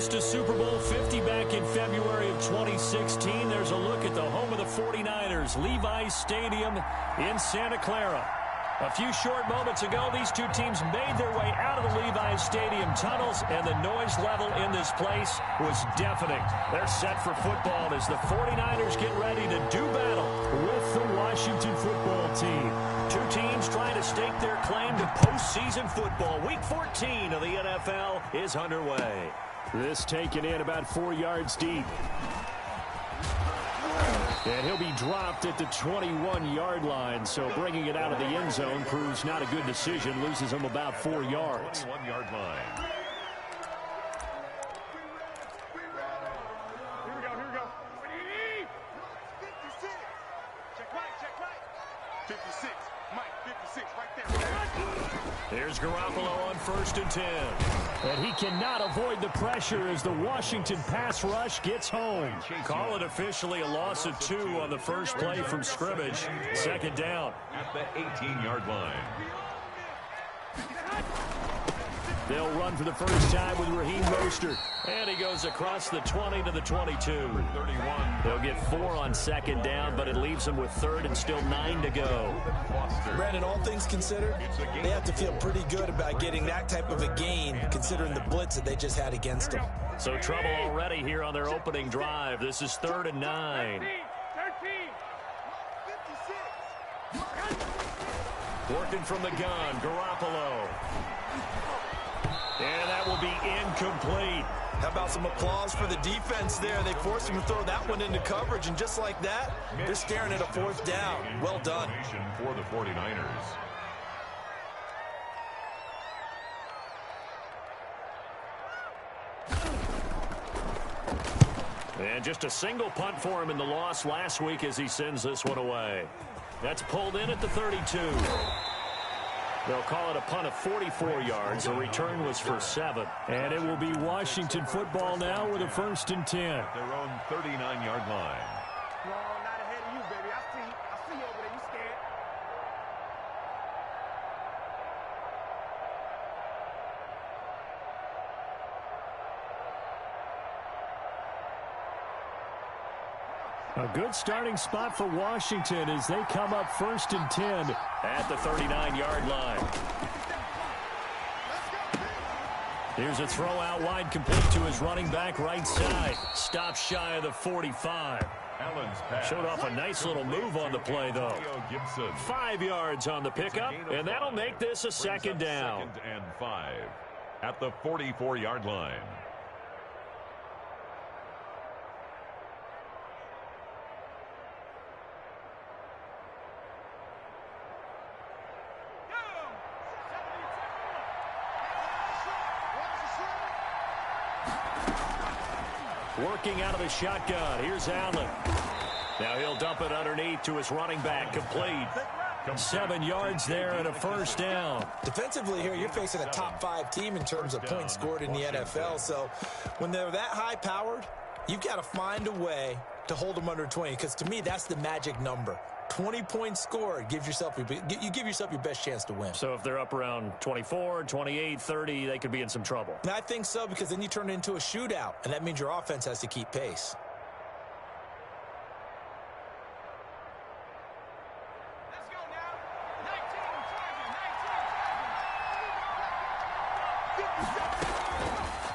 host to Super Bowl 50 back in February of 2016. There's a look at the home of the 49ers, Levi's Stadium in Santa Clara. A few short moments ago, these two teams made their way out of the Levi's Stadium tunnels, and the noise level in this place was deafening. They're set for football as the 49ers get ready to do battle with the Washington football team. Two teams trying to stake their claim to postseason football. Week 14 of the NFL is underway. This taken in about 4 yards deep. And he'll be dropped at the 21-yard line, so bringing it out of the end zone proves not a good decision. Loses him about 4 yards. 21-yard line. Here we go. Check right. 56. Mike, 56 right there. There's Garoppolo on 1st and 10. And he cannot avoid the pressure as the Washington pass rush gets home. Call it officially a loss of 2 on the first play from scrimmage. 2nd down. At the 18-yard line. They'll run for the first time with Raheem Mostert. And he goes across the 20 to the 22. 31. They'll get 4 on 2nd down, but it leaves them with 3rd and still 9 to go. Brandon, all things considered, they have to feel pretty good about getting that type of a gain, considering the blitz that they just had against them. So trouble already here on their opening drive. This is 3rd and 9. 13. Working from the gun, Garoppolo. And that will be incomplete. How about some applause for the defense there? They forced him to throw that one into coverage, and just like that, they're staring at a 4th down. Well done. For the 49ers. And just a single punt for him in the loss last week as he sends this one away. That's pulled in at the 32. They'll call it a punt of 44 yards. The return was for 7. And it will be Washington football now with a 1st and 10. Their own 39-yard line. No, not ahead of you, baby. I see you over there. You scared? A good starting spot for Washington as they come up 1st and 10 at the 39-yard line. Here's a throw out wide, complete to his running back right side. Stopped shy of the 45. Allen's pass. Showed off a nice little move on the play, though. Gibson. 5 yards on the pickup, and that'll make this a 2nd down. 2nd and 5 at the 44-yard line. Working out of the shotgun. Here's Allen. Now he'll dump it underneath to his running back. Complete. 7 yards there and a 1st down. Defensively here, you're facing a top 5 team in terms of points scored in the NFL. So when they're that high-powered, you've got to find a way to hold them under 20. Because to me, that's the magic number. 20 points scored, you give yourself your best chance to win. So if they're up around 24, 28, 30, they could be in some trouble. And I think so, because then you turn it into a shootout, and that means your offense has to keep pace. Let's go now.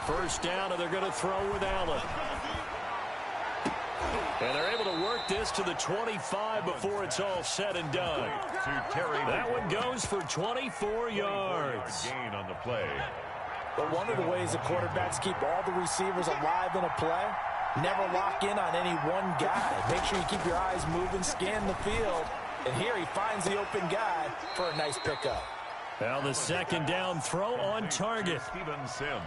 19 First down, and they're going to throw with Allen. And they're able to work this to the 25 before it's all said and done. That one goes for 24 yards. Gain on the play. But one of the ways the quarterbacks keep all the receivers alive in a play, never lock in on any one guy. Make sure you keep your eyes moving, scan the field. And here he finds the open guy for a nice pickup. Now the 2nd down throw on target. Steven Sims.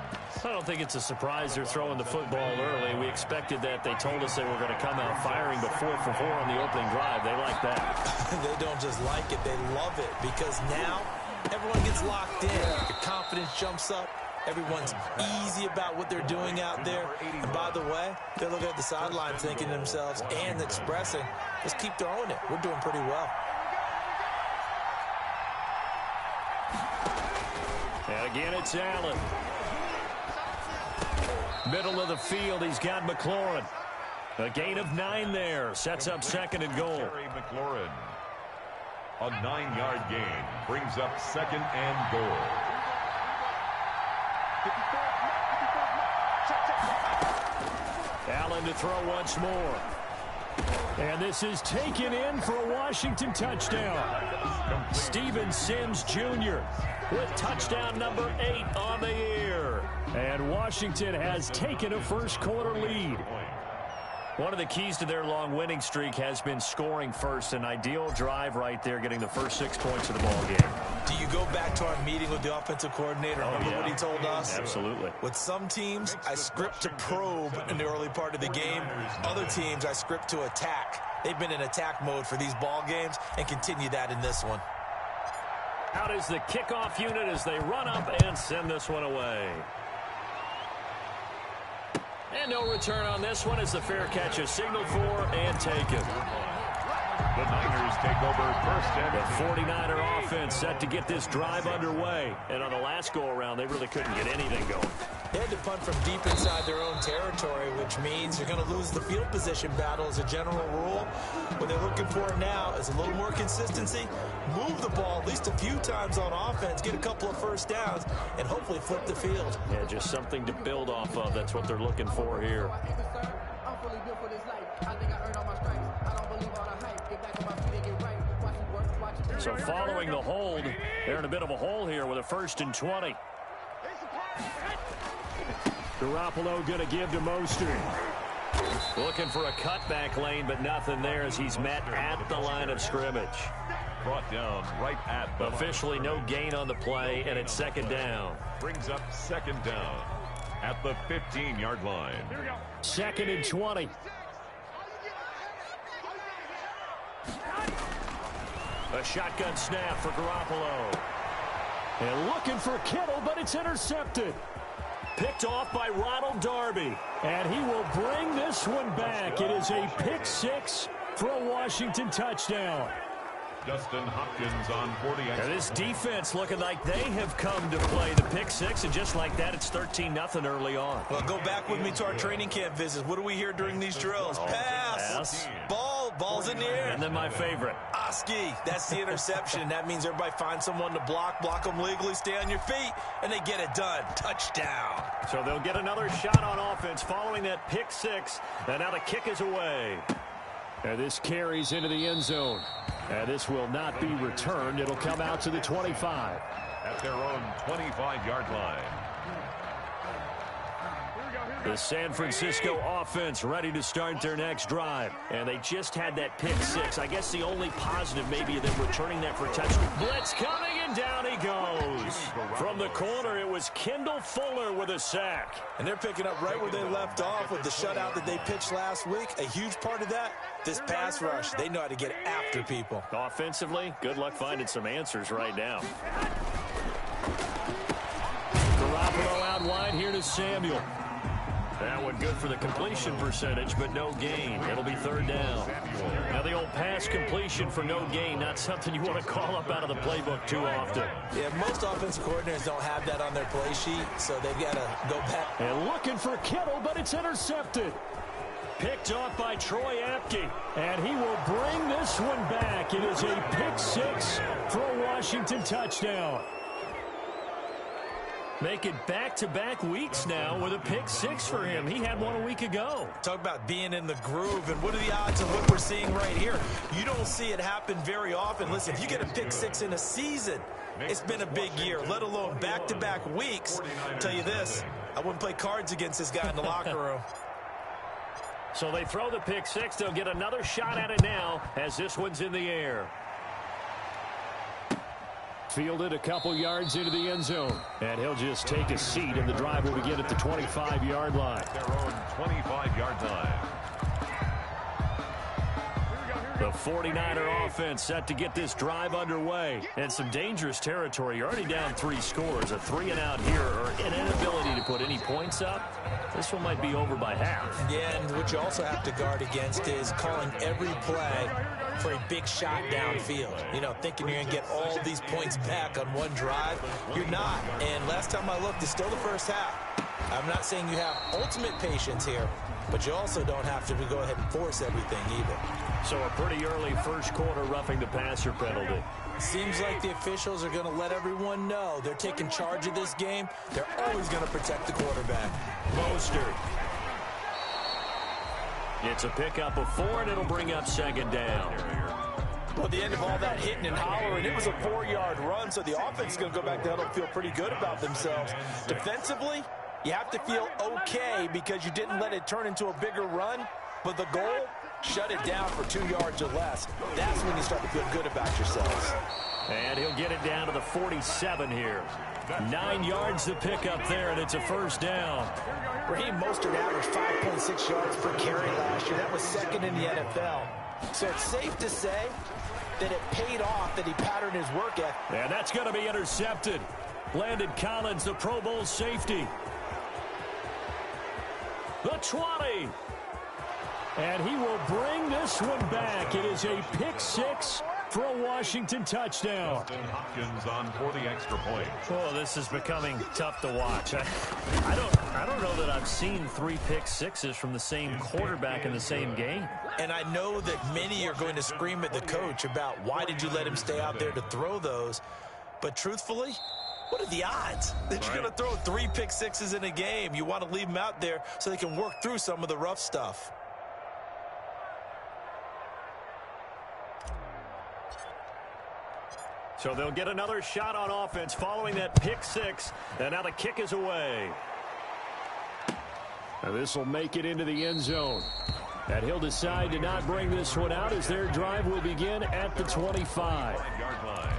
I don't think it's a surprise they're throwing the football early. We expected that. They told us they were going to come out firing, but 4 for 4 on the opening drive. They like that. They don't just like it, they love it, because now everyone gets locked in. Your confidence jumps up. Everyone's easy about what they're doing out there. And by the way, they're looking at the sideline thinking to themselves and expressing, let's keep throwing it. We're doing pretty well. And again, it's Allen. Middle of the field, he's got McLaurin. A gain of 9 there. Sets up second and goal. Terry McLaurin. A 9-yard gain brings up second and goal. Allen to throw once more. And this is taken in for a Washington touchdown. Steven Sims Jr. with touchdown number 8 on the year. And Washington has taken a first quarter lead. One of the keys to their long winning streak has been scoring first. An ideal drive right there, getting the first 6 points of the ball game. Do you go back to our meeting with the offensive coordinator? Remember what he told us? Absolutely. With some teams, I script to probe in the early part of the game. Other teams, I script to attack. They've been in attack mode for these ball games and continue that in this one. Out is the kickoff unit as they run up and send this one away. And no return on this one as the fair catch is signaled for and taken. The Niners take over first and The 49er offense set to get this drive underway. And on the last go-around, they really couldn't get anything going. They had to punt from deep inside their own territory, which means you're going to lose the field position battle as a general rule. What they're looking for now is a little more consistency, move the ball at least a few times on offense, get a couple of first downs, and hopefully flip the field. Yeah, just something to build off of. That's what they're looking for here. So following the hold, they're in a bit of a hole here with a 1st and 20. Garoppolo going to give to Mostert. Looking for a cutback lane, but nothing there as he's met at the line of scrimmage. brought down right at the Officially no gain on the play, and it's second down. brings up second down at the 15-yard line. 2nd and 20. A shotgun snap for Garoppolo. And looking for Kittle, but it's intercepted. Picked off by Ronald Darby. And he will bring this one back. It is a pick six for a Washington touchdown. Justin Hopkins on 40. And this defense looking like they have come to play the pick six, and just like that, it's 13-0 early on. Well, go back with me to our training camp visits. What do we hear during these drills? Pass. Ball's in the air. And then my favorite. Oski, that's the interception. That means everybody finds someone to block them legally, stay on your feet, and they get it done. Touchdown. So they'll get another shot on offense following that pick six, and now the kick is away. And this carries into the end zone. And this will not be returned. It'll come out to the 25. At their own 25-yard line. The San Francisco offense ready to start their next drive. And they just had that pick six. I guess the only positive maybe of them returning that for a touchdown. Blitz coming, and down he goes. From the corner, it was Kendall Fuller with a sack. And they're picking up right where they left off with the shutout that they pitched last week. A huge part of that, this pass rush. They know how to get after people. Offensively, good luck finding some answers right now. Garoppolo out wide here to Samuel. That one good for the completion percentage, but no gain. It'll be third down. Now the old pass completion for no gain, not something you want to call up out of the playbook too often. Yeah, most offensive coordinators don't have that on their play sheet, so they've got to go back. And looking for Kittle, but it's intercepted. Picked off by Troy Apke, and he will bring this one back. It is a pick six for a Washington touchdown. Make it back-to-back weeks now with a pick six for him. He had one a week ago. Talk about being in the groove, and what are the odds of what we're seeing right here? You don't see it happen very often. Listen, if you get a pick six in a season, it's been a big year, let alone back-to-back weeks. I'll tell you this, I wouldn't play cards against this guy in the locker room. So they throw the pick six. They'll get another shot at it now as this one's in the air. Fielded a couple yards into the end zone. And he'll just take a seat, and the drive will begin at the 25-yard line. Their own 25-yard line. The 49er offense set to get this drive underway. And some dangerous territory. You're already down 3 scores. A 3 and out here, or an inability to put any points up. This one might be over by half. Yeah, and what you also have to guard against is calling every play for a big shot downfield. You know, thinking you're going to get all these points back on one drive. You're not. And last time I looked, it's still the first half. I'm not saying you have ultimate patience here, but you also don't have to go ahead and force everything either. So a pretty early first quarter roughing the passer penalty. Seems like the officials are going to let everyone know they're taking charge of this game. They're always going to protect the quarterback. Mostert. It's a pickup of 4, and it'll bring up second down. Well, at the end of all that hitting and hollering, it was a 4-yard run, so the offense is going to go back down and feel pretty good about themselves. Defensively, you have to feel okay because you didn't let it turn into a bigger run, but the goal, shut it down for 2 yards or less. That's when you start to feel good about yourselves. And he'll get it down to the 47 here. 9 yards to pick up there, and it's a first down. Raheem Mostert averaged 5.6 yards per carry last year. That was second in the NFL. So it's safe to say that it paid off that he patterned his work ethic. And that's going to be intercepted. Landon Collins, the Pro Bowl safety. The 20. And he will bring this one back. It is a pick 6 for a Washington touchdown. Hopkins on for the extra point. Oh, this is becoming tough to watch. I don't know that I've seen 3 pick 6s from the same quarterback in the same game. And I know that many are going to scream at the coach about why did you let him stay out there to throw those. But truthfully, what are the odds that you're going to throw 3 pick 6s in a game? You want to leave them out there so they can work through some of the rough stuff. So they'll get another shot on offense following that pick 6. And now the kick is away. And this will make it into the end zone. And he'll decide to not bring this one out as their drive will begin at the 25. 5-yard line.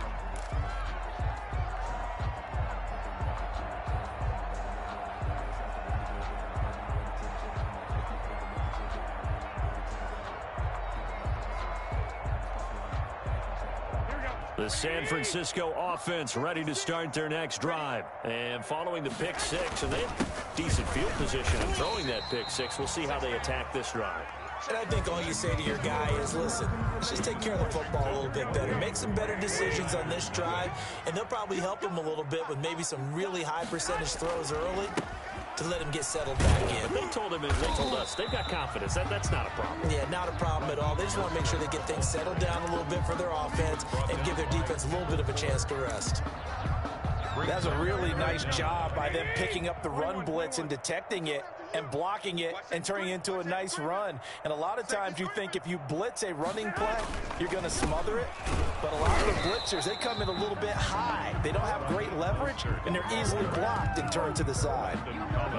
The San Francisco offense ready to start their next drive. And following the pick 6, and they have decent field position in throwing that pick 6. We'll see how they attack this drive. And I think all you say to your guy is, listen, let's just take care of the football a little bit better. Make some better decisions on this drive, and they'll probably help him a little bit with maybe some really high percentage throws early to let him get settled back in. They told us they've got confidence. That's not a problem. Yeah, not a problem at all. They just want to make sure they get things settled down a little bit for their offense and give their defense a little bit of a chance to rest. That's a really nice job by them picking up the run blitz and detecting it and blocking it and turning it into a nice run. And a lot of times you think if you blitz a running play, you're going to smother it. But a lot of the blitzers, they come in a little bit high. They don't have great leverage, and they're easily blocked and turned to the side.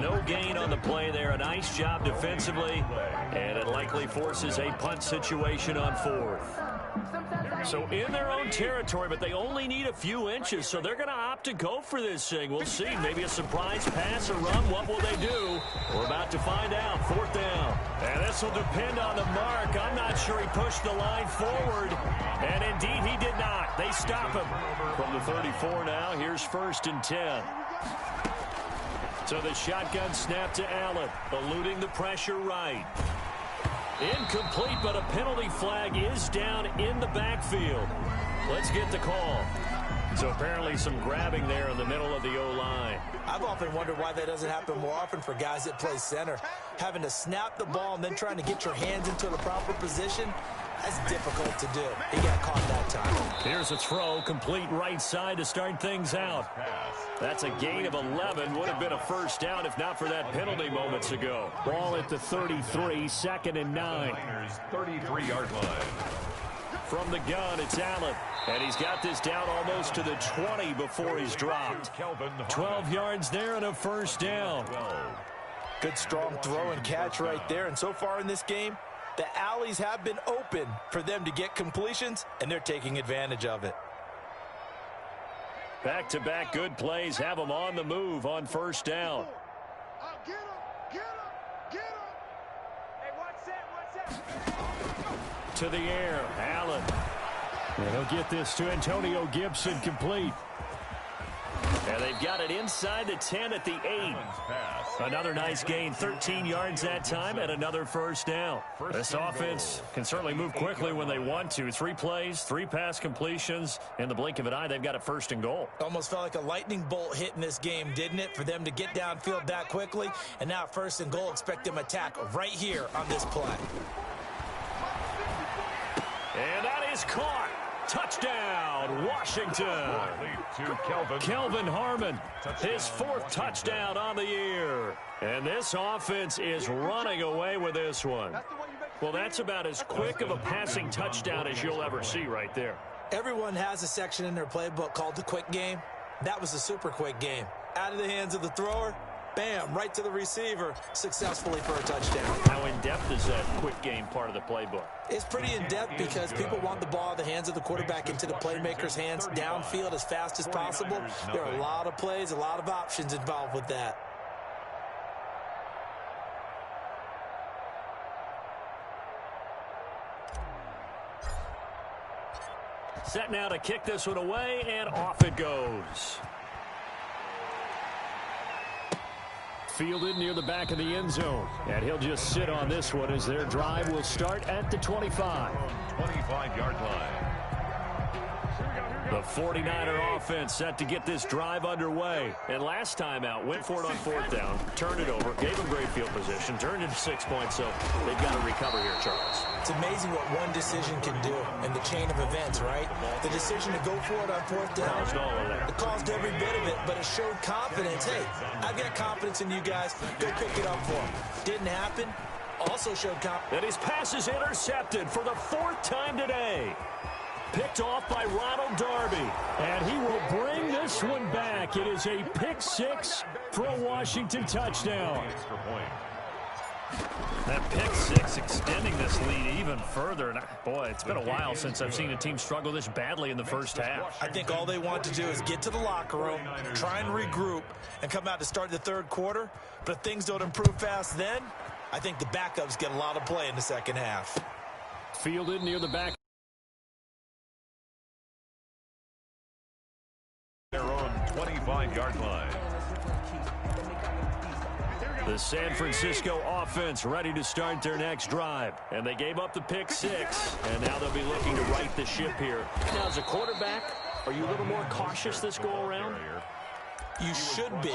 No gain on the play there. A nice job defensively, and it likely forces a punt situation on 4th. So in their own territory, but they only need a few inches, so they're going to opt to go for this thing. We'll see. Maybe a surprise pass or run. What will they do? We're about to find out. 4th down. And this will depend on the mark. I'm not sure he pushed the line forward. And indeed, he did not. They stop him. From the 34 now, here's 1st and 10. So the shotgun snap to Allen, eluding the pressure right. Incomplete, but a penalty flag is down in the backfield. Let's get the call. So apparently some grabbing there in the middle of the O-line. I've often wondered why that doesn't happen more often for guys that play center. Having to snap the ball and then trying to get your hands into the proper position, that's difficult to do. He got caught that time. Here's a throw, complete right side to start things out. That's a gain of 11. Would have been a first down if not for that penalty moments ago. Ball at the 33, 2nd and 9. 33-yard line. From the gun, it's Allen. And he's got this down almost to the 20 before he's dropped. 12 yards there and a first down. Good strong throw and catch right there. And so far in this game, the alleys have been open for them to get completions, and they're taking advantage of it. Back-to-back good plays have them on the move on first down. Get him, get him, get him. Hey, watch that. To the air, Allen. And he'll get this to Antonio Gibson complete. And they've got it inside the 10 at the 8. Another nice gain, 13 yards that time, and another first down. This offense can certainly move quickly when they want to. 3 plays, 3 pass completions. In the blink of an eye, they've got a first and goal. Almost felt like a lightning bolt hit in this game, didn't it? For them to get downfield that quickly. And now first and goal, expect them to attack right here on this play. And that is caught. Touchdown, Washington. Kelvin Harmon, his 4th touchdown on the year. And this offense is running away with this one. Well, that's about as quick of a passing touchdown as you'll ever see right there. Everyone has a section in their playbook called the quick game. That was a super quick game. Out of the hands of the thrower, bam, right to the receiver, successfully for a touchdown. How in-depth is that quick game part of the playbook? It's pretty in-depth because people want the ball out of the hands of the quarterback into the playmaker's hands downfield as fast as possible. There are a lot of plays, a lot of options involved with that. Set now to kick this one away, and off it goes. Fielded near the back of the end zone. And he'll just sit on this one as their drive will start at the 25. 25-yard line. The 49er offense set to get this drive underway. And last time out, went for it on 4th down, turned it over, gave them great field position, turned into 6 points, so they've got to recover here, Charles. It's amazing what one decision can do in the chain of events, right? The decision to go for it on 4th down, it caused every bit of it, but it showed confidence. Hey, I've got confidence in you guys. Go pick it up for them. Didn't happen. Also showed confidence. And his pass is intercepted for the 4th time today. Picked off by Ronald Darby. And he will bring this one back. It is a pick 6 for a Washington touchdown. That pick 6 extending this lead even further. And boy, it's been a while since I've seen a team struggle this badly in the first half. I think all they want to do is get to the locker room, try and regroup, and come out to start the 3rd quarter. But if things don't improve fast then, I think the backups get a lot of play in the second half. Fielded near the back. Their own 25-yard line. The San Francisco offense ready to start their next drive. And they gave up the pick 6, and now they'll be looking to right the ship here. Now, as a quarterback, are you a little more cautious this go-around? You should be,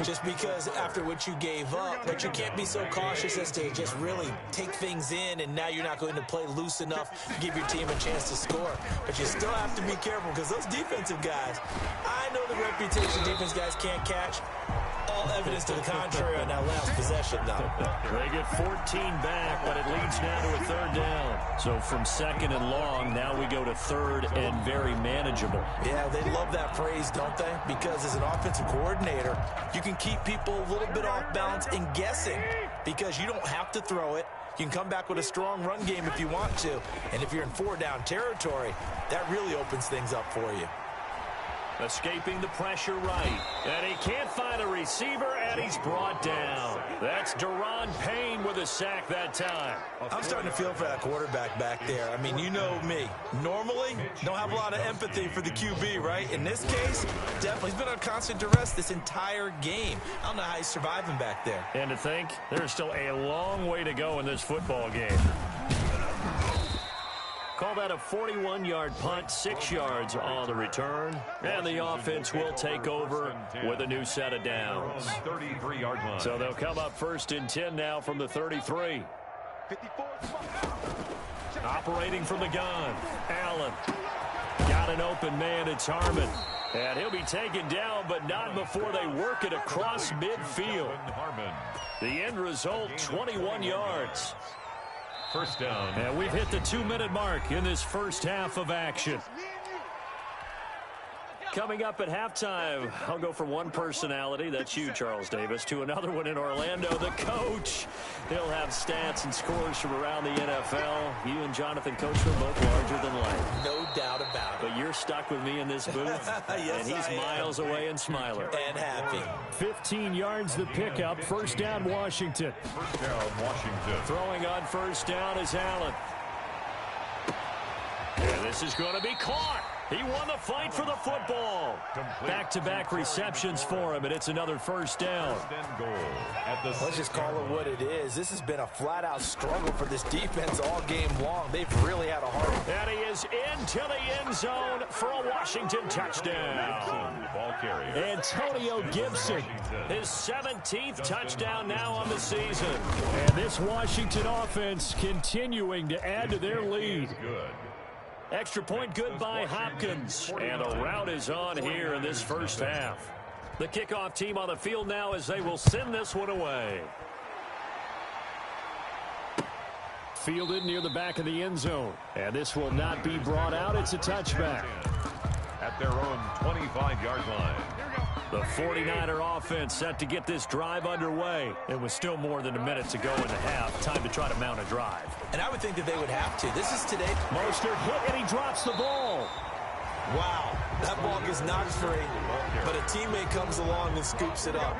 just because after what you gave up, but you can't be so cautious as to just really take things in, and now you're not going to play loose enough to give your team a chance to score. But you still have to be careful because those defensive guys, I know the reputation defense guys can't catch. All evidence to the contrary on that last possession, though. They get 14 back, but it leads now to a 3rd down. So from 2nd and long, now we go to 3rd and very manageable. Yeah, they love that phrase, don't they? Because as an offensive coordinator, you can keep people a little bit off balance and guessing because you don't have to throw it. You can come back with a strong run game if you want to. And if you're in 4-down territory, that really opens things up for you. Escaping the pressure right. And he can't find a receiver, and he's brought down. That's Daron Payne with a sack that time. I'm starting to feel for that quarterback back there. I mean, you know me. Normally, don't have a lot of empathy for the QB, right? In this case, definitely. He's been on constant duress this entire game. I don't know how he's surviving back there. And to think, there's still a long way to go in this football game. Call that a 41-yard punt, 6 yards on the return. And the offense will take over with a new set of downs. 33-yard line. So they'll come up 1st and 10 now from the 33. Operating from the gun, Allen. Got an open man, it's Harmon. And he'll be taken down, but not before they work it across midfield. The end result, 21 yards. First down. And we've hit the 2-minute mark in this first half of action. Coming up at halftime, I'll go from one personality, that's you, Charles Davis, to another one in Orlando, the coach. He'll have stats and scores from around the NFL. You and Jonathan Coachman both larger than life. No doubt about it. But you're stuck with me in this booth, yes, and he's miles away and smiling. And happy. 15 yards the pickup, 1st down Washington. First down Washington. Throwing on 1st down is Allen. And this is going to be caught. He won the fight for the football. Back-to-back receptions for him, and it's another first down. Let's just call it what it is. This has been a flat-out struggle for this defense all game long. They've really had a hard time. And he is into the end zone for a Washington touchdown. Ball carrier. Antonio Gibson, his 17th touchdown now on the season. And this Washington offense continuing to add to their lead. Good. Extra point good by Hopkins. And a rout is on here in this first half. The kickoff team on the field now as they will send this one away. Fielded near the back of the end zone. And this will not be brought out. It's a touchback. At their own 25-yard line. The 49er offense set to get this drive underway. It was still more than a minute to go in the half. Time to try to mount a drive. And I would think that they would have to. This is today. Mostert hit, and he drops the ball. Wow, that ball gets knocked free, but a teammate comes along and scoops it up.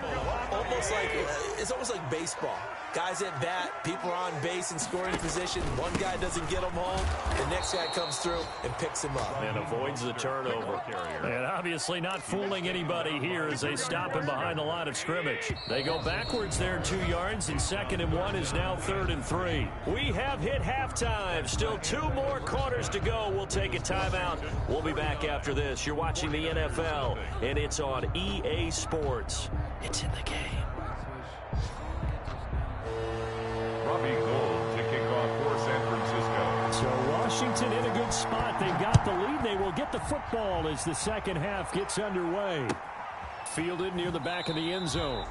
It's almost like baseball. Guys at bat, people are on base in scoring position. One guy doesn't get him home. The next guy comes through and picks him up. And avoids the turnover. And obviously not fooling anybody here as they stop him behind the line of scrimmage. They go backwards there 2 yards, and 2nd and 1 is now 3rd and 3. We have hit halftime. Still 2 more quarters to go. We'll take a timeout. We'll be back after this. You're watching the NFL, and it's on EA Sports. It's in the game. Robbie Gould to kick off for San Francisco. So Washington in a good spot. They got the lead. They will get the football as the second half gets underway. Fielded near the back of the end zone.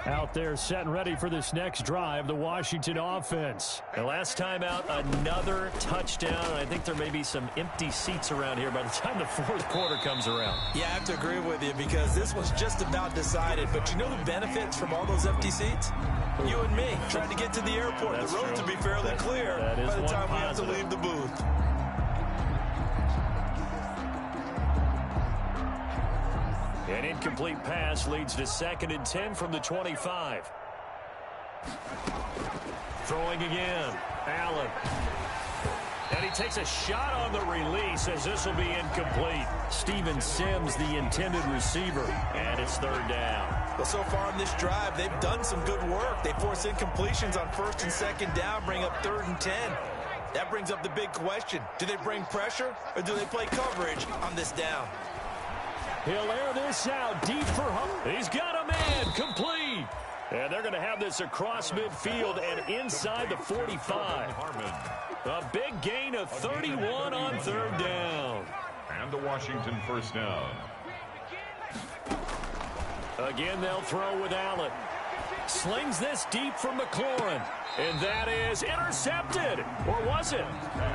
Out there set and ready for this next drive, the Washington offense. The last time out, another touchdown. I think there may be some empty seats around here by the time the 4th quarter comes around. Yeah, I have to agree with you because this was just about decided. But you know who benefits from all those empty seats? You and me, trying to get to the airport. That's the roads true. will be fairly clear by the time we have to leave the booth. An incomplete pass leads to 2nd and 10 from the 25. Throwing again. Allen. And he takes a shot on the release as this will be incomplete. Steven Sims, the intended receiver. And it's 3rd down. Well, so far in this drive, they've done some good work. They force incompletions on 1st and 2nd down, bring up 3rd and 10. That brings up the big question. Do they bring pressure or do they play coverage on this down? He'll air this out deep for Hunt. He's got a man complete. And they're going to have this across midfield and inside the 45. A big gain of 31 on 3rd down. And the Washington first down. Again, they'll throw with Allen. Slings this deep for McLaurin. And that is intercepted. Or was it?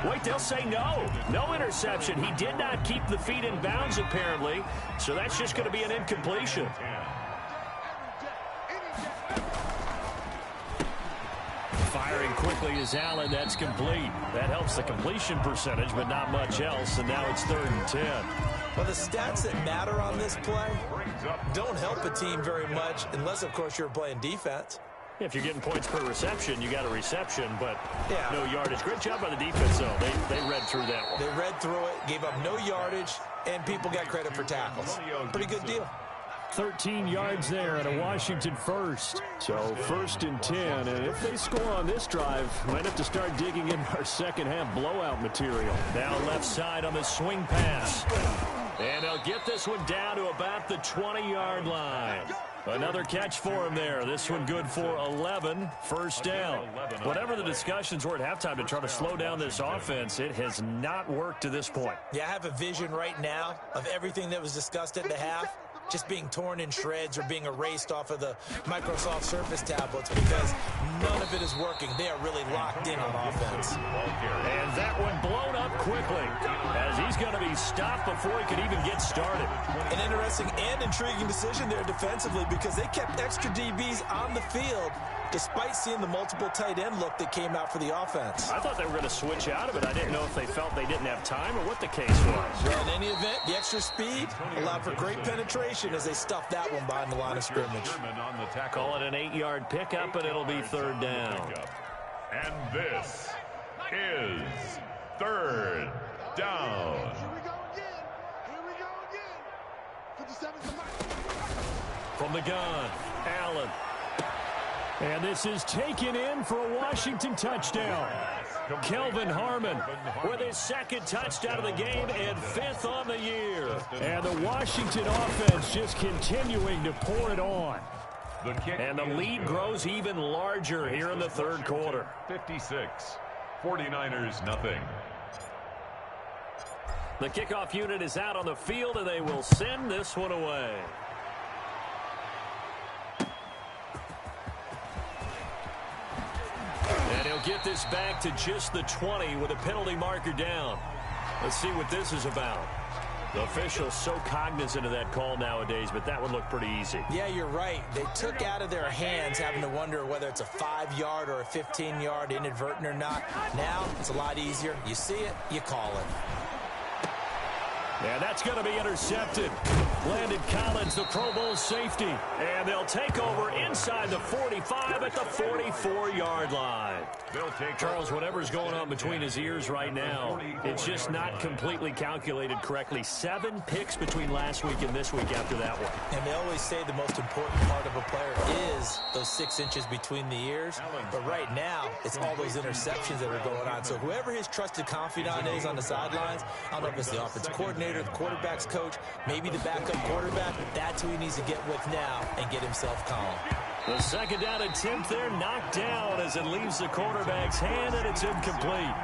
Wait, they'll say no. No interception. He did not keep the feet in bounds, apparently. So that's just going to be an incompletion. Firing quickly is Allen. That's complete. That helps the completion percentage, but not much else. And now it's 3rd and 10. Well, the stats that matter on this play don't help a team very much unless, of course, you're playing defense. If you're getting points per reception, you got a reception, but yeah, no yardage. Great job by the defense, though. They read through that one. They read through it, gave up no yardage, and people got credit for tackles. Pretty good deal. 13 yards there and a Washington first. So 1st and 10, and if they score on this drive, might have to start digging in our second half blowout material. Now left side on the swing pass. And they'll get this one down to about the 20-yard line. Another catch for him there. This one good for 11. First down. Whatever the discussions were at halftime to try to slow down this offense, it has not worked to this point. Yeah, I have a vision right now of everything that was discussed at the half just being torn in shreds or being erased off of the Microsoft Surface tablets because none of it is working. They are really locked in on offense. And that one blown up quickly as he's going to be stopped before he could even get started. An interesting and intriguing decision there defensively because they kept extra DBs on the field despite seeing the multiple tight end look that came out for the offense. I thought they were going to switch out of it. I didn't know if they felt they didn't have time or what the case was. Well, in any event, the extra speed allowed for great penetration as they stuffed that one behind the line of scrimmage. Call it an 8-yard pickup, and it'll be third down. And this is third down. Here we go again. Here we go again. 57 to Mike. From the gun, Allen. And this is taken in for a Washington touchdown. Kelvin Harmon with his second touchdown of the game and 5th on the year. And the Washington offense just continuing to pour it on. And the lead grows even larger here in the third quarter. 56, 49ers nothing. The kickoff unit is out on the field, and they will send this one away. And he'll get this back to just the 20 with a penalty marker down. Let's see what this is about. The official's so cognizant of that call nowadays, but that would look pretty easy. Yeah, you're right. They took out of their hands having to wonder whether it's a 5-yard or a 15-yard inadvertent or not. Now, it's a lot easier. You see it, you call it. And that's going to be intercepted. Landon Collins, the Pro Bowl safety. And they'll take over inside the 45 at the 44-yard line. Charles, whatever's going on between his ears right now, it's just not completely calculated correctly. 7 picks between last week and this week after that one. And they always say the most important part of a player is those 6 inches between the ears. But right now, it's all those interceptions that are going on. So whoever his trusted confidant is on the sidelines, I don't know if it's the offensive coordinator, the quarterback's coach, maybe the backup quarterback, that's who he needs to get with now and get himself calm. The second down attempt there knocked down as it leaves the quarterback's hand, and it's incomplete.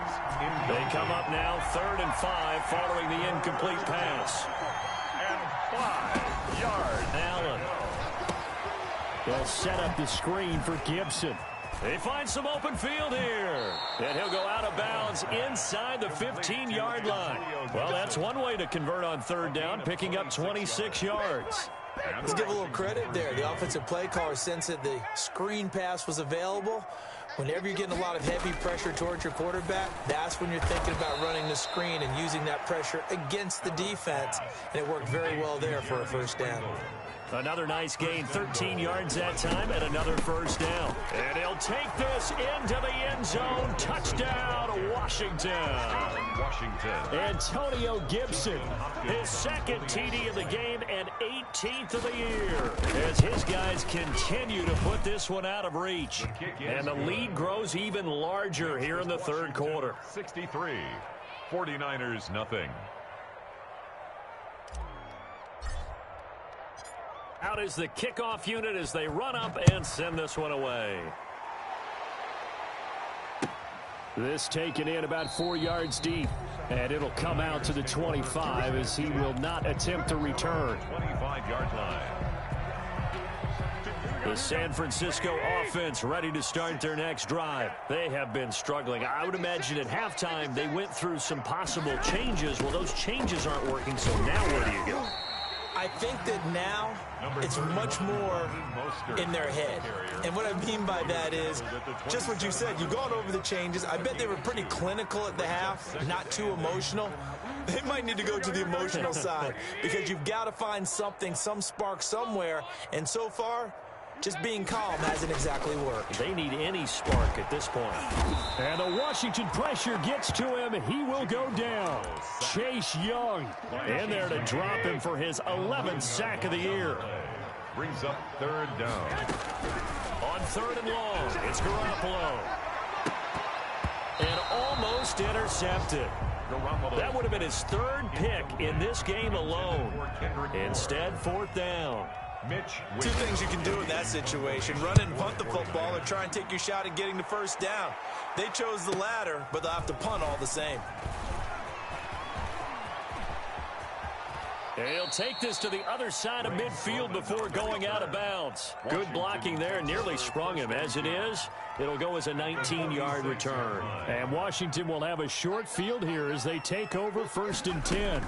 They come up now 3rd and 5 following the incomplete pass. And 5 yards. Allen. They'll set up the screen for Gibson. They find some open field here. And he'll go out of bounds inside the 15-yard line. Well, that's one way to convert on 3rd down, picking up 26 yards. Let's give a little credit there. The offensive play caller sensed that the screen pass was available. Whenever you're getting a lot of heavy pressure towards your quarterback, that's when you're thinking about running the screen and using that pressure against the defense. And it worked very well there for a 1st down. Another nice gain, 13 yards that time, and another 1st down. And he'll take this into the end zone. Touchdown, Washington. Antonio Gibson, his 2nd TD of the game and 18th of the year, as his guys continue to put this one out of reach. And the lead grows even larger here in the 3rd quarter. 63, 49ers nothing. Out is the kickoff unit as they run up and send this one away. This taken in about 4 yards deep, and it'll come out to the 25 as he will not attempt to return. 25-yard line. The San Francisco offense ready to start their next drive. They have been struggling. I would imagine at halftime they went through some possible changes. Well, those changes aren't working, so now where do you go? I think that now it's much more in their head. And what I mean by that is just what you said. You've gone over the changes. I bet they were pretty clinical at the half, not too emotional. They might need to go to the emotional side because you've got to find something, some spark somewhere. And so far, just being calm hasn't exactly worked. They need any spark at this point. And the Washington pressure gets to him. He will go down. Chase Young in there to drop him for his 11th sack of the year. Brings up 3rd down. On 3rd and long, it's Garoppolo. And almost intercepted. That would have been his 3rd pick in this game alone. Instead, 4th down. Two things you can do in that situation: run and punt the football, or try and take your shot at getting the 1st down. They chose the latter, but they'll have to punt all the same. He'll take this to the other side of midfield before going out of bounds. Good blocking there, nearly sprung him. As it is, it'll go as a 19-yard return. And Washington will have a short field here as they take over 1st and 10.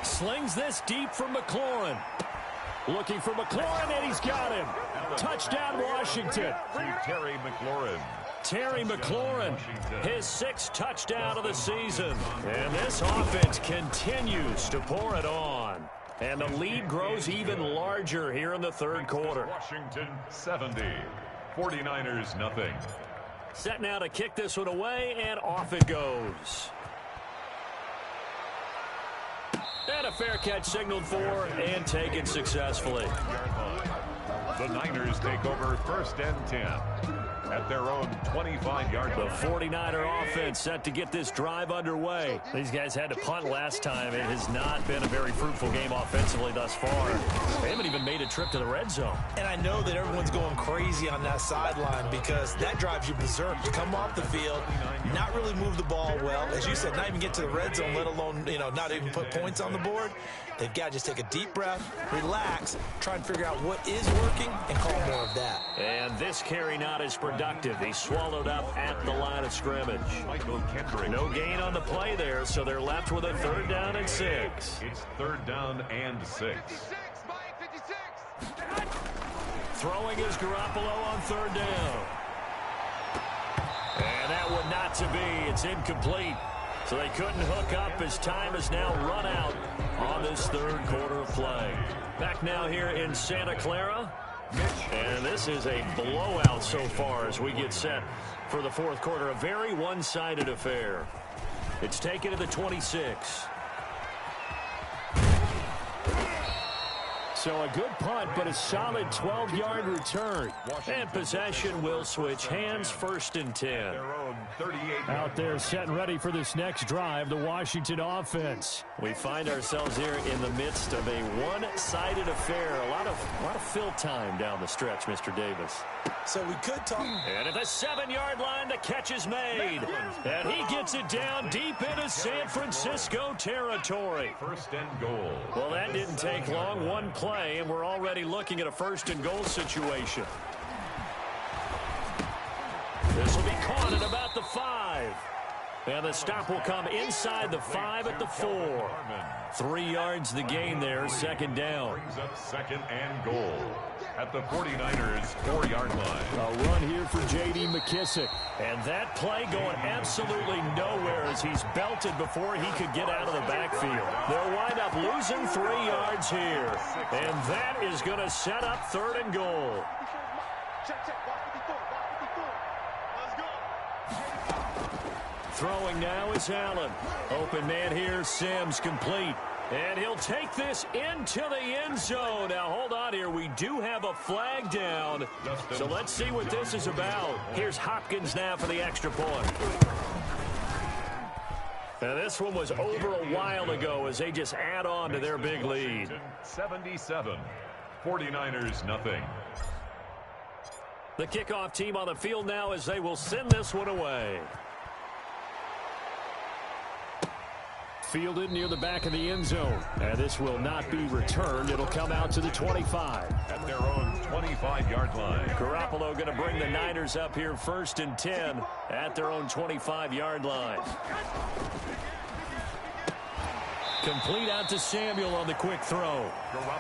Slings this deep from McLaurin. Looking for McLaurin, and he's got him. Touchdown, Washington. To Terry McLaurin. Terry McLaurin, his 6th touchdown of the season. And this offense continues to pour it on. And the lead grows even larger here in the third quarter. Washington 70. 49ers nothing. Set now to kick this one away, and off it goes. And a fair catch signaled for and taken successfully. The Niners take over 1st and 10 at their own 25-yard line. The 49er offense set to get this drive underway. These guys had to punt last time. It has not been a very fruitful game offensively thus far. They haven't even made a trip to the red zone. And I know that everyone's going crazy on that sideline because that drives you berserk. You come off the field, not really move the ball well. As you said, not even get to the red zone, let alone, not even put points on the board. They've got to just take a deep breath, relax, try and figure out what is working, and call more of that. And this carry not as productive. He swallowed up at the line of scrimmage. No gain on the play there, so they're left with a 3rd down and 6. It's 3rd down and 6. Throwing is Garoppolo on 3rd down. And that one not to be. It's incomplete. So they couldn't hook up as time has now run out on this 3rd quarter of play. Back now here in Santa Clara. And this is a blowout so far as we get set for the 4th quarter. A very one-sided affair. It's taken to the 26. So a good punt, but a solid 12-yard return. And possession will switch hands, 1st and 10. Out there set and ready for this next drive, the Washington offense. We find ourselves here in the midst of a one-sided affair. A lot of fill time down the stretch, Mr. Davis. So we could talk. And at the 7-yard line, the catch is made. And he gets it down deep into San Francisco territory. 1st and goal. Well, that didn't take long. One play, and we're already looking at a 1st and goal situation. This will be caught at about the 5. And the stop will come inside the 5 at the 4. 3 yards the gain there, 2nd down. Brings up 2nd and goal at the 49ers 4-yard line. A run here for J.D. McKissick. And that play going absolutely nowhere as he's belted before he could get out of the backfield. They'll wind up losing 3 yards here. And that is going to set up 3rd and goal. Throwing now is Allen. Open man here, Sims complete. And he'll take this into the end zone. Now, hold on here. We do have a flag down. So let's see what this is about. Here's Hopkins now for the extra point. Now, this one was over a while ago as they just add on to their big lead. 77. 49ers nothing. The kickoff team on the field now as they will send this one away. Fielded near the back of the end zone. And this will not be returned. It'll come out to the 25. At their own 25-yard line. Garoppolo going to bring the Niners up here 1st and 10 at their own 25-yard line. Complete out to Samuel on the quick throw.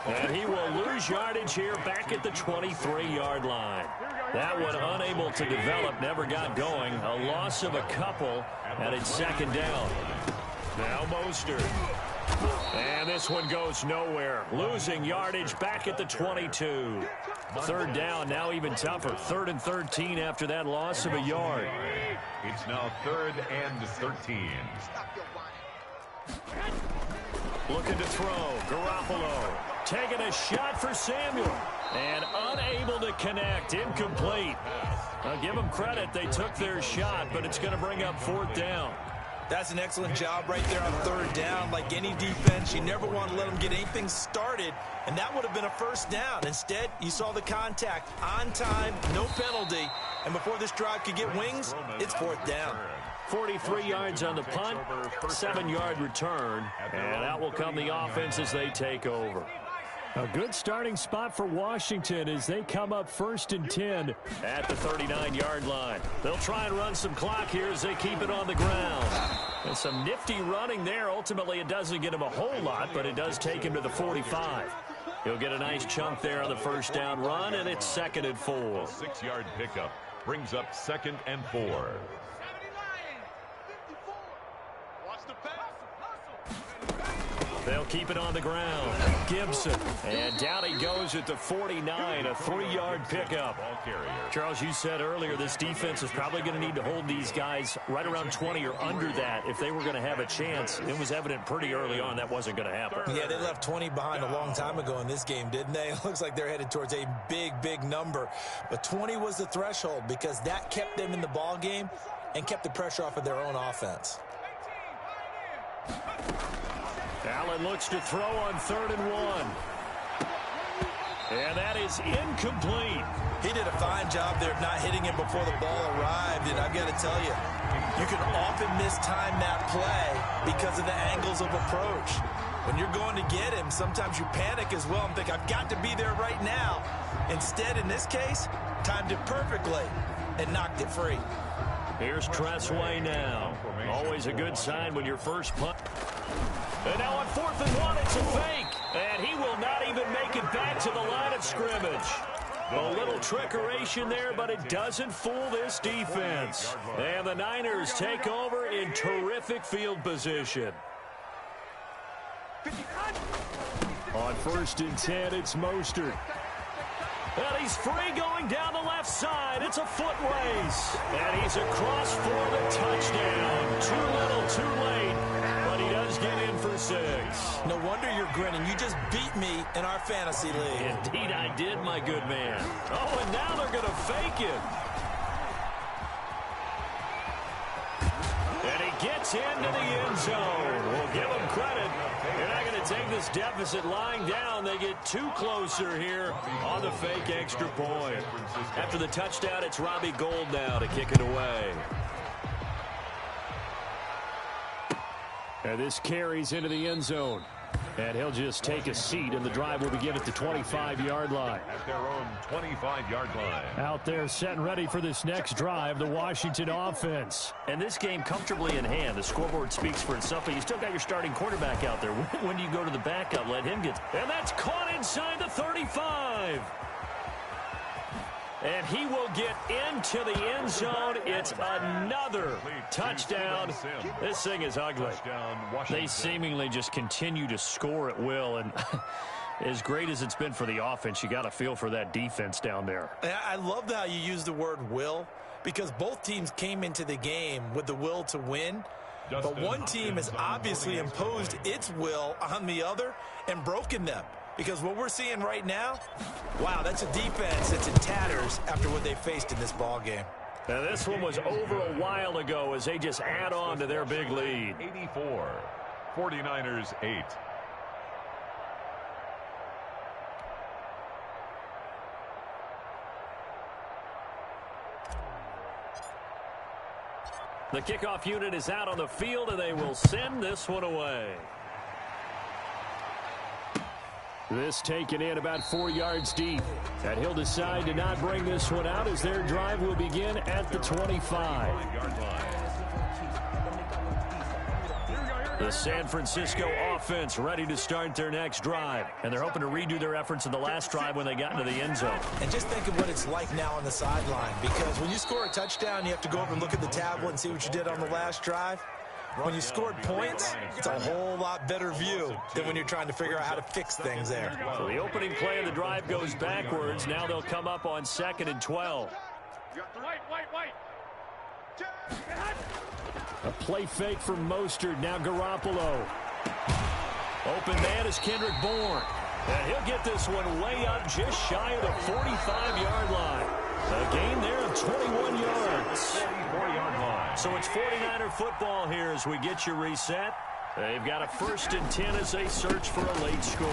And he will lose yardage here back at the 23-yard line. That one unable to develop, never got going. A loss of a couple, and it's 2nd down. Now Mostert. And this one goes nowhere. Losing yardage back at the 22. 3rd down, now even tougher. 3rd and 13 after that loss of a yard. It's now 3rd and 13. Looking to throw. Garoppolo taking a shot for Samuel. And unable to connect. Incomplete. I'll give them credit. They took their shot, but it's going to bring up 4th down. That's an excellent job right there on 3rd down. Like any defense, you never want to let them get anything started, and that would have been a 1st down. Instead, you saw the contact on time, no penalty, and before this drive could get wings, it's 4th down. 43 yards on the punt, 7-yard return, and out will come the offense as they take over. A good starting spot for Washington as they come up 1st and 10 at the 39-yard line. They'll try and run some clock here as they keep it on the ground. And some nifty running there. Ultimately, it doesn't get him a whole lot, but it does take him to the 45. He'll get a nice chunk there on the first down run, and it's 2nd and 4. A 6-yard pickup brings up 2nd and 4. They'll keep it on the ground. Gibson. And down he goes at the 49, a 3-yard pickup. Ball carrier. Charles, you said earlier this defense is probably going to need to hold these guys right around 20 or under that if they were going to have a chance. It was evident pretty early on that wasn't going to happen. Yeah, they left 20 behind a long time ago in this game, didn't they? It looks like they're headed towards a big, big number. But 20 was the threshold because that kept them in the ball game and kept the pressure off of their own offense. Allen looks to throw on 3rd and 1. And that is incomplete. He did a fine job there of not hitting him before the ball arrived. And I've got to tell you, you can often mistime that play because of the angles of approach. When you're going to get him, sometimes you panic as well and think, I've got to be there right now. Instead, in this case, timed it perfectly and knocked it free. Here's Tressway now. Always a good sign when your first punt. And now on 4th and 1, it's a fake. And he will not even make it back to the line of scrimmage. A little trickeration there, but it doesn't fool this defense. And the Niners take over in terrific field position. On 1st and 10, it's Mostert. And he's free going down the left side. It's a foot race. And he's across for the touchdown. Too little, too late. But he does get in for 6. No wonder you're grinning. You just beat me in our fantasy league. Indeed I did, my good man. Oh, and now they're going to fake it. And he gets into the end zone. We'll give him credit. You're not going to take this deficit lying down. They get too closer here on the fake extra point. After the touchdown, it's Robbie Gould now to kick it away. And this carries into the end zone. And he'll just take a seat, and the drive will begin at the 25-yard line. At their own 25-yard line. Out there set and ready for this next drive, the Washington offense. And this game comfortably in hand. The scoreboard speaks for itself, but you still got your starting quarterback out there. When do you go to the backup? Let him get... And that's caught inside the 35. And he will get into the end zone. It's another touchdown. This thing is ugly. They seemingly just continue to score at will. And as great as it's been for the offense, you got to feel for that defense down there. I love how you use the word will, because both teams came into the game with the will to win. But one team has obviously imposed its will on the other and broken them. Because what we're seeing right now, wow, that's a defense that's in tatters after what they faced in this ball game. Now, this one was over a while ago as they just add on to their big lead. 84, 49ers 8. The kickoff unit is out on the field, and they will send this one away. This taken in about 4 yards deep. And he'll decide to not bring this one out as their drive will begin at the 25. The San Francisco offense ready to start their next drive. And they're hoping to redo their efforts in the last drive when they got into the end zone. And just think of what it's like now on the sideline. Because when you score a touchdown, you have to go over and look at the tablet and see what you did on the last drive. When you scored points, it's a whole lot better view than when you're trying to figure out how to fix things there. So the opening play of the drive goes backwards. Now they'll come up on 2nd and 12. A play fake from Mostert. Now Garoppolo. Open man is Kendrick Bourne. And he'll get this one way up just shy of the 45-yard line. A gain there of 21 yards. 44-yard line. So it's 49er football here as we get you reset. They've got a 1st and 10 as they search for a late score.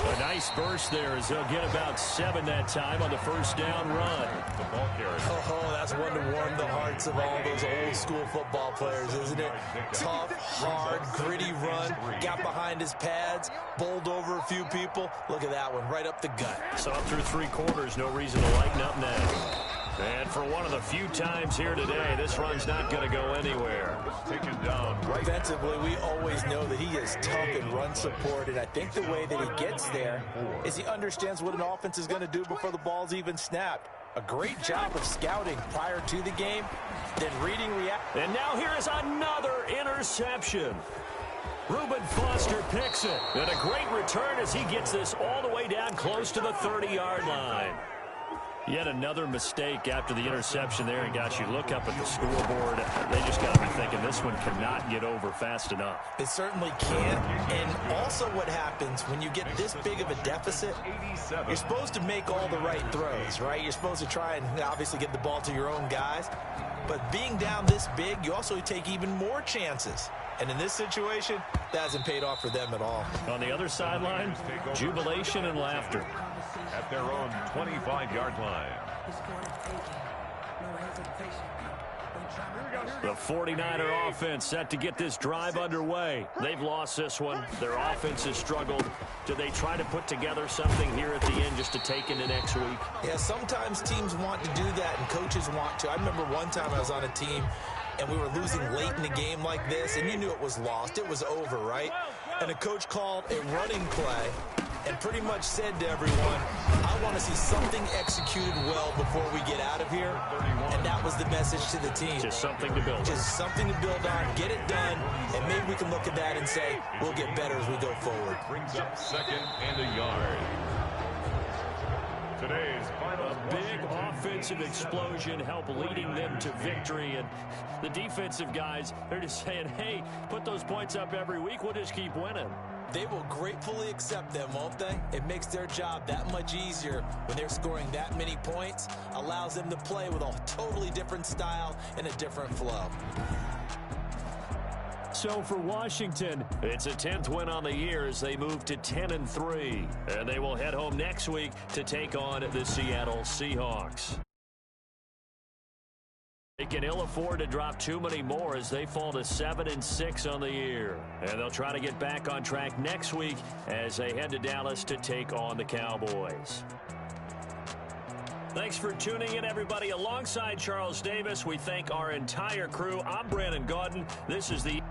A nice burst there as they'll get about 7 that time on the first down run. The ball carrier. Oh, that's one to warm the hearts of all those old school football players, isn't it? Tough, hard, gritty run. Got behind his pads, bowled over a few people. Look at that one, right up the gut. So up through 3 quarters, no reason to lighten up now. And for one of the few times here today, this run's not going to go anywhere. Taken down right. Defensively, we always know that he is tough in run support, and I think the way that he gets there is he understands what an offense is going to do before the ball's even snapped. A great job of scouting prior to the game, then reading reaction. And now here is another interception. Reuben Foster picks it. And a great return as he gets this all the way down close to the 30-yard line. Yet another mistake after the interception there. And, gosh, you look up at the scoreboard, they just got to be thinking this one cannot get over fast enough. It certainly can't. And also what happens when you get this big of a deficit, you're supposed to make all the right throws, right? You're supposed to try and obviously get the ball to your own guys. But being down this big, you also take even more chances. And in this situation, that hasn't paid off for them at all. On the other sideline, jubilation and laughter. At their own 25-yard line. The 49er offense set to get this drive underway. They've lost this one. Their offense has struggled. Do they try to put together something here at the end just to take into next week? Yeah, sometimes teams want to do that and coaches want to. I remember one time I was on a team and we were losing late in the game like this, and you knew it was lost. It was over, right? And a coach called a running play and pretty much said to everyone, I want to see something executed well before we get out of here. And that was the message to the team. Just something to build on. Just something to build on, get it done, and maybe we can look at that and say, we'll get better as we go forward. Brings up 2nd and a yard. Today's final. A big offensive explosion helped leading them to victory. And the defensive guys, they're just saying, hey, put those points up every week. We'll just keep winning. They will gratefully accept them, won't they? It makes their job that much easier when they're scoring that many points. Allows them to play with a totally different style and a different flow. So for Washington, it's a 10th win on the year as they move to 10-3. And they will head home next week to take on the Seattle Seahawks. They can ill afford to drop too many more as they fall to 7-6 on the year. And they'll try to get back on track next week as they head to Dallas to take on the Cowboys. Thanks for tuning in, everybody. Alongside Charles Davis, we thank our entire crew. I'm Brandon Gaudin. This is the